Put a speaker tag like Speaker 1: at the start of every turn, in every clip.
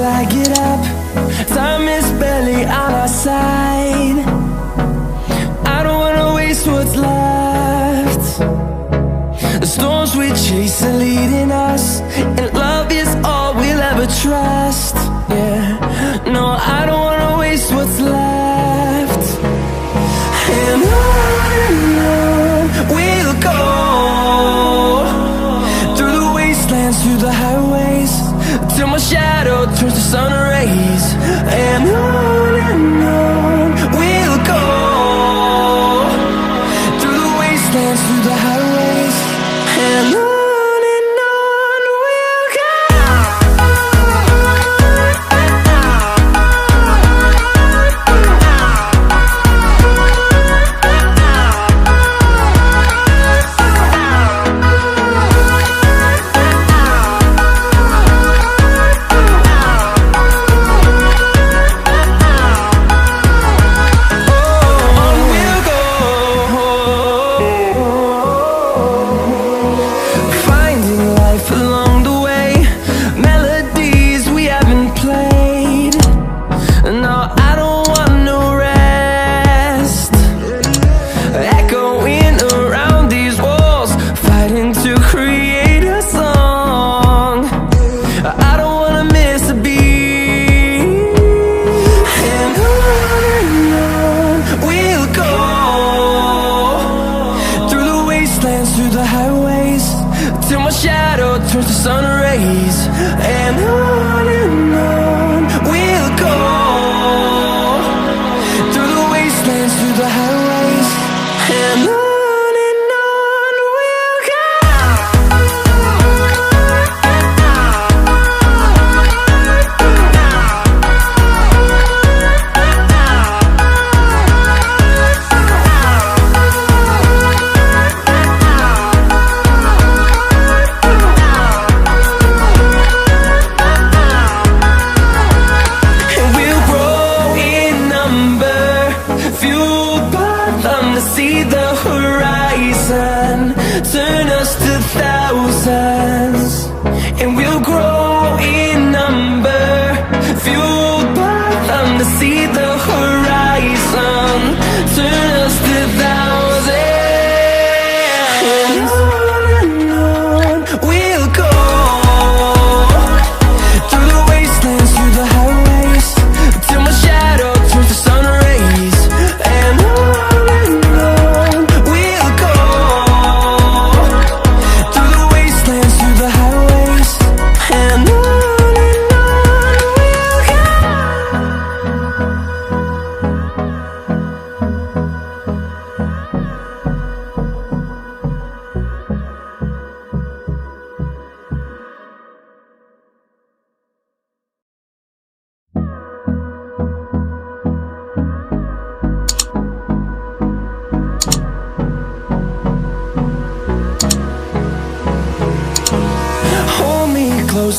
Speaker 1: till I get up. Time is barely on our side. I don't wanna waste what's left. The storms we chase are leading us, and love is all we'll ever trust. Yeah, no, I don't wanna waste what's left. And on we'll go, through the wastelands, through the highways, till my shadow turns to sun rays. And on we'll go, through the wastelands, through the highways, and on.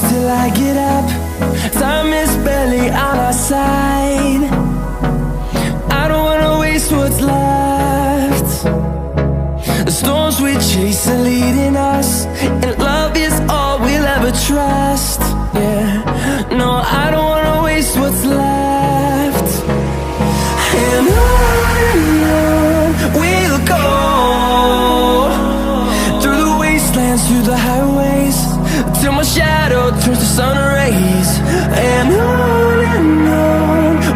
Speaker 1: Till I get up, time is barely on our side. I don't wanna waste what's left. The storms we chase are leading us, and love is all we'll ever trust. Yeah, no, I don't wanna waste what's left. And on we'll go, through the wastelands, through the highways, till my shadow turns to sun rays. And on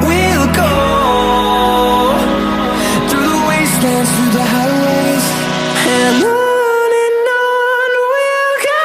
Speaker 1: we'll go, through the wastelands, through the highways, and on. We'll go.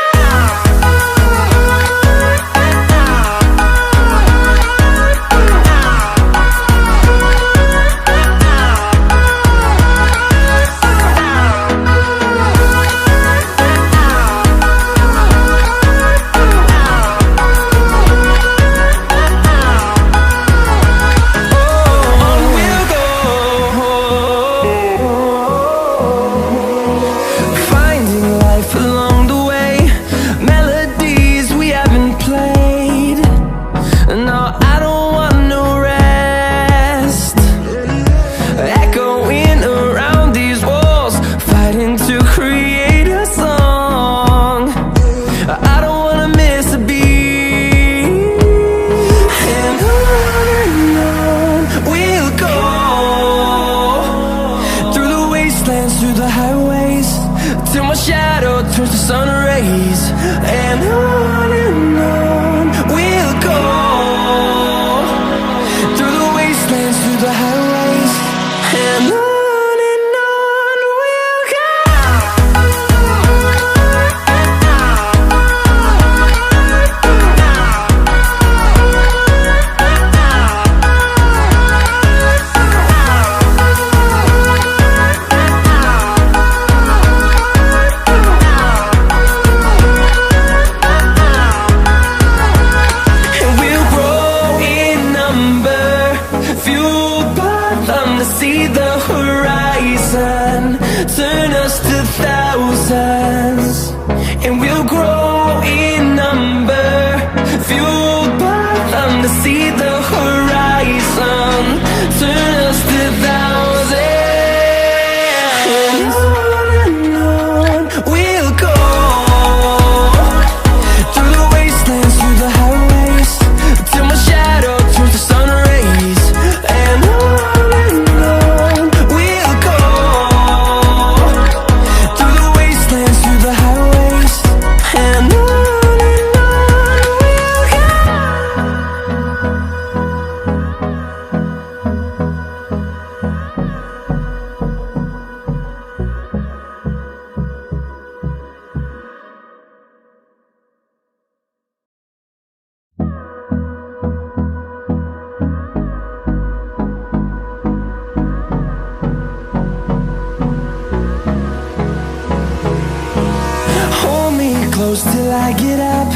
Speaker 1: close till I get up.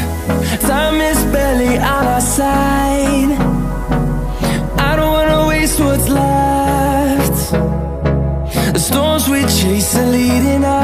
Speaker 1: Time is barely on our side. I don't wanna waste what's left. The storms we chase are leading us.